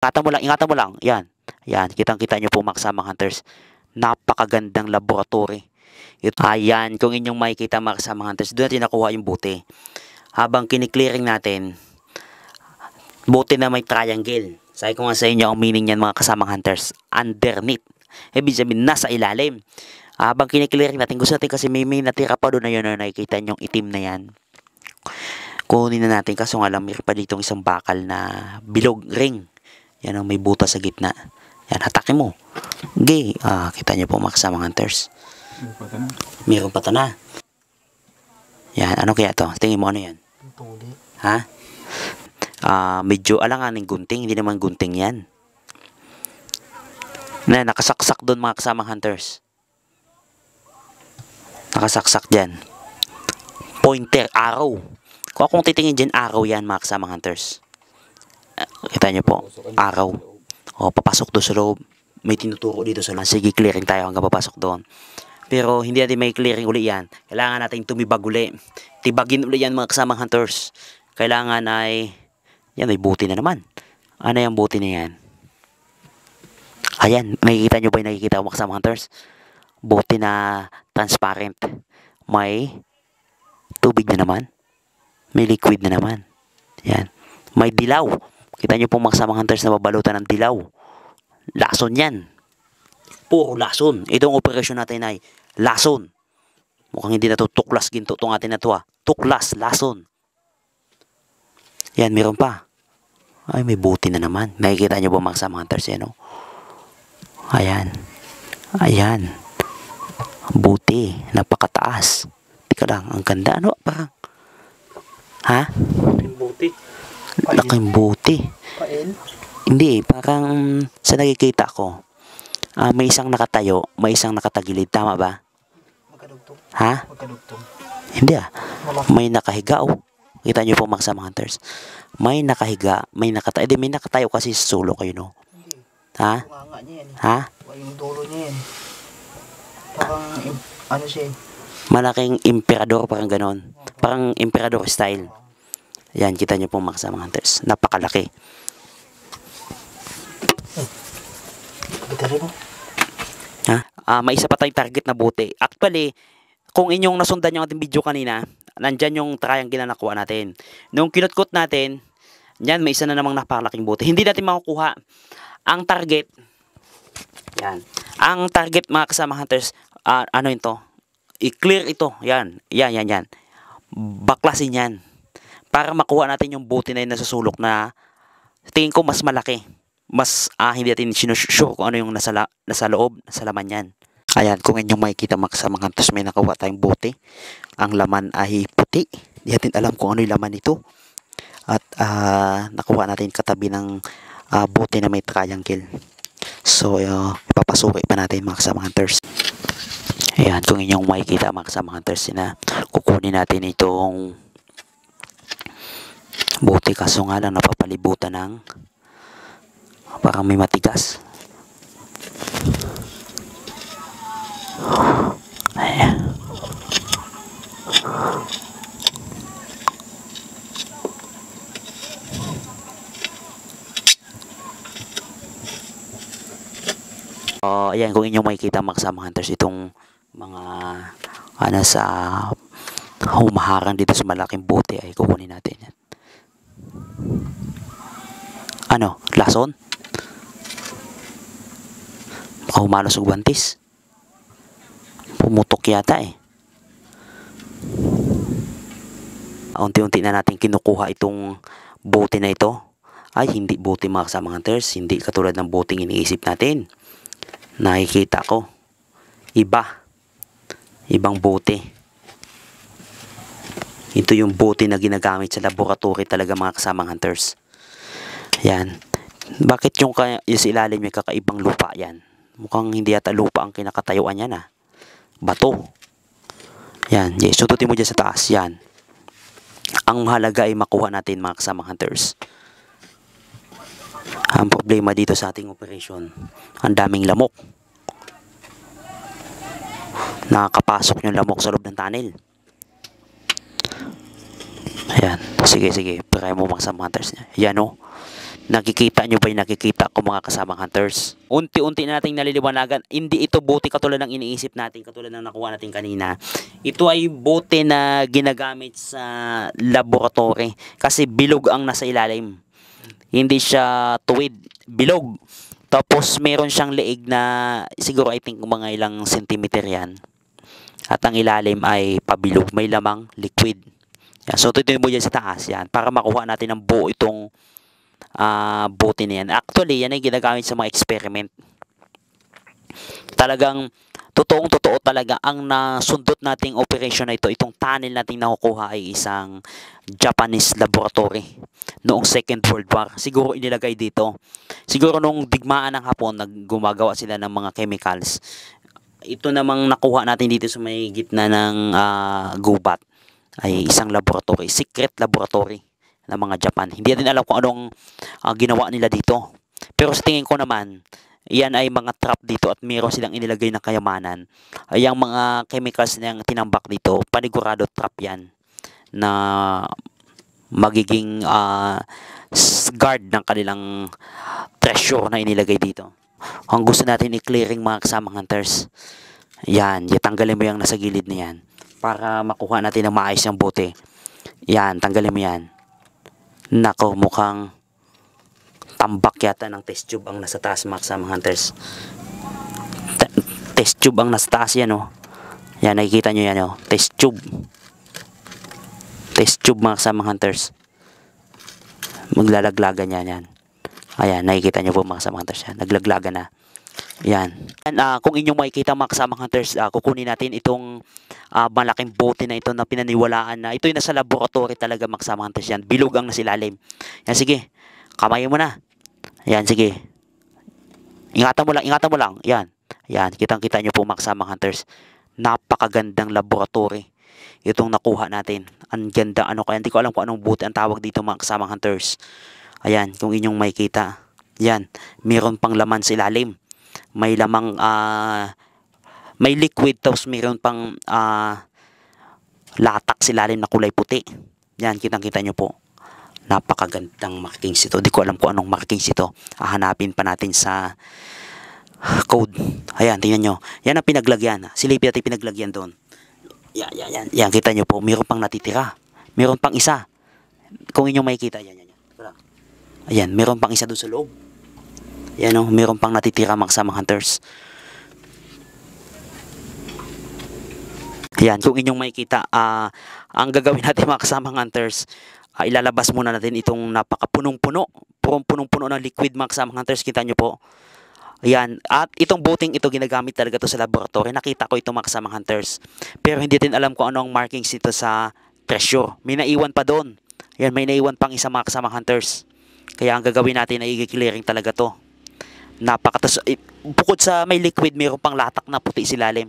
Ingatan mo lang. Yan. Yan, kitang-kita nyo po mga kasamang hunters. Napakagandang laboratory. Ayan, kung inyong makikita mga kasamang hunters, doon natin nakuha yung buti. Habang kiniklearing natin, buti na may triangle. Sabi ko nga sa inyo, ang meaning niyan mga kasamang hunters, underneath. Ibig sabihin, nasa ilalim. Habang kiniklearing natin, gusto natin kasi may natira pa doon na yun, na nakikita nyong itim na yan. Kunin na natin, kaso nga lang, mayroon pa ditong isang bakal na bilog ring. Yan ang may butas sa gitna. Yan, hatakin mo. Okay. Kita nyo po mga kasamang hunters. Mayroon pa na. Yan, ano kaya to? Tingin mo ano yan? Ha? Medyo alanganing gunting. Hindi naman gunting yan. Nakasaksak doon mga kasamang hunters. Nakasaksak dyan. Pointer, arrow. Kung akong titingin dyan, arrow yan mga kasamang hunters. Kita nyo po, araw. Papasok doon sa loob. May tinuturo dito sa loob. Sige, clearing tayo hanggang papasok doon. Pero hindi natin may clearing uli yan. Kailangan natin tumibag uli. Tibagin uli yan mga kasamang hunters. Kailangan ay, yan may buti na naman. Ano yung buti na yan? Ayan, nakikita nyo ba yung nakikita mga kasamang hunters? Buti na transparent. May tubig na naman. May liquid na naman. Yan. May dilaw. Kita nyo po mga kasamang hunters na babalutan ng dilaw. Lason yan. Puro lason. Itong operasyon natin ay lason. Mukhang hindi na to tuklas ginto itong atin na to. Tuklas, lason. Yan, meron pa. Ay, may buti na naman. Nakikita nyo po mga kasamang hunters yan, no? Ayan. Ayan. Buti. Napakataas. Tika lang, ang ganda. Ano? Parang. Ha? Buti. Laking buti. Hindi, parang sa nakikita ko, may isang nakatayo, may isang nakatagilid. Tama ba? Magkadugtong. Ha? Magkadugtong. Hindi May nakahiga Kita nyo po mga kasamang hunters. May nakahiga, may nakatayo. May nakatayo kasi sa sulo kayo, no? Hindi. Ha? Tunganga niya yan. Ha? Yung dulo niya yan. Parang, ano siya eh. Malaking emperador, parang ganon. Parang emperador style. Yan, kita nyo po mga kasamang hunters. Napakalaki. Ha? May isa pa tayong target na buti. Actually, kung inyong nasundan yung ating video kanina, nandyan yung triangle na nakuha natin. Nung kinutkot natin, yan, may isa na namang napakalaking buti. Hindi natin makukuha. Ang target, yan. Ang target mga kasamang hunters, ano ito? I-clear ito. Yan. Yan. Baklasin yan. Para makuha natin yung buti na yun na susulok na tingin ko mas malaki. Mas hindi natin sinusure kung ano yung nasa loob, nasa laman yan. Ayan, kung inyong makikita mga kasamang hunters, may nakuha tayong buti. Ang laman ay puti. Hindi natin alam kung ano yung laman nito. At nakuha natin katabi ng buti na may triangle. So, ipapasuki pa natin mga kasamang hunters. Ayan, kung inyong makikita mga kasamang hunters, kukunin natin itong buti, kaso nga lang napapalibutan ng parang may matigas. Ayan. Ayan, kung inyong makikita mga kasamang hunters, itong mga sa humaharang dito sa malaking buti ay kukunin natin yan. Ano? Lason? Baka humalos og bantis. Pumutok yata eh. Unti-unti na natin kinukuha itong buti na ito. Ay, hindi buti mga kasamang hunters. Hindi katulad ng buting iniisip natin. Nakikita ko. Ibang buti. Ito yung buti na ginagamit sa laboratory talaga mga kasamang hunters. Yan. Bakit yung sa ilalim may kakaibang lupa yan? Mukhang hindi yata lupa ang kinakatayuan yan Bato. Yan. Sututin mo dyan sa taas. Yan. Ang mahalaga ay makuha natin mga kasamang hunters. Ang problema dito sa ating operasyon, ang daming lamok. Nakakapasok yung lamok sa loob ng tunnel. Ayan. Sige. Try mo mga kasamang hunters. Yan Nakikita nyo ba yung nakikita ko mga kasamang hunters? Unti-unti na nating naliliwanagan. Hindi ito bote katulad ng iniisip natin, katulad ng nakuha natin kanina. Ito ay bote na ginagamit sa laboratory kasi bilog ang nasa ilalim. Hindi siya tuwid, bilog. Tapos meron siyang leeg na siguro I think mga ilang centimeter yan. At ang ilalim ay pabilog, may lamang liquid. Yan. So tutuloy mo dyan sa taas yan para makuha natin ng buo itong bote na yan. Actually, yan ay ginagamit sa mga experiment. Talagang totoong-totoo talaga ang nasundot nating operation na ito. Itong tunnel nating nakukuha ay isang Japanese laboratory noong Second World War. Siguro inilagay dito. Siguro nung digmaan ng Hapon, gumagawa sila ng mga chemicals. Ito namang nakuha natin dito sa may gitna ng gubat ay isang laboratory, secret laboratory ng mga Japan. Hindi natin alam kung anong ginawa nila dito. Pero sa tingin ko naman, yan ay mga trap dito at meron silang inilagay na kayamanan. Ay ang mga chemicals na tinambak dito, panigurado trap yan na magiging guard ng kanilang treasure na inilagay dito. Ang gusto natin i-clearing mga kasamang hunters. Yan, tanggalin mo yung nasa gilid na yan para makuha natin ang maayos yung bote. Yan, tanggalin mo yan. Nako, mukhang tambak yata ng test tube ang nasa taas mga kasamang hunters. Test tube ang nasa taas yan oh. Yan, nakikita nyo yan oh. Test tube. Test tube mga kasamang hunters. Maglalaglagan yan. Ayan, nakikita nyo po mga kasamang hunters yan. Naglaglagan na. Yan. Kung inyong makikita mga kasamang hunters, kukunin natin itong malaking bote na ito na pinaniwalaan na ito yung nasa laboratory talaga mga kasamang hunters yan. Bilog ang nasa ilalim. Yan, sige. Kamayin mo na. Yan, sige. Ingatan mo lang. Yan. Yan, kitang-kita nyo po mga kasamang hunters. Napakagandang laboratory. Itong nakuha natin. Ang ganda, kaya hindi ko alam kung anong bote ang tawag dito mga kasamang hunters. Ayan, kung inyong makikita. Yan, meron pang laman sa ilalim. May lamang, may liquid, tapos meron pang latak sa ilalim na kulay puti. Yan, kitang-kita nyo po. Napakagandang markings ito. Di ko alam kung anong markings ito. Hahanapin pa natin sa code. Ayan, tingnan nyo. Yan ang pinaglagyan. Silipin natin pinaglagyan doon. Yan, kita nyo po. Meron pang natitira. Meron pang isa. Kung inyong makikita, yan. Ayan, meron pang isa doon sa loob. Yan o, meron pang natitira mga kasamang hunters. Ayan, kung inyong makikita, ang gagawin natin mga kasamang hunters, ilalabas muna natin itong napakapunong-puno. Punong-puno ng liquid mga kasamang hunters. Kita nyo po. Ayan, at itong boating ito ginagamit talaga to sa laboratory. Nakita ko ito mga kasamang hunters. Pero hindi din alam kung anong markings ito sa treasure. May naiwan pa doon. Ayan, may naiwan pang isa mga kasamang hunters. Kaya ang gagawin natin ay i-clearing talaga to. Bukod sa may liquid, mayroon pang latak na puti sa ilalim.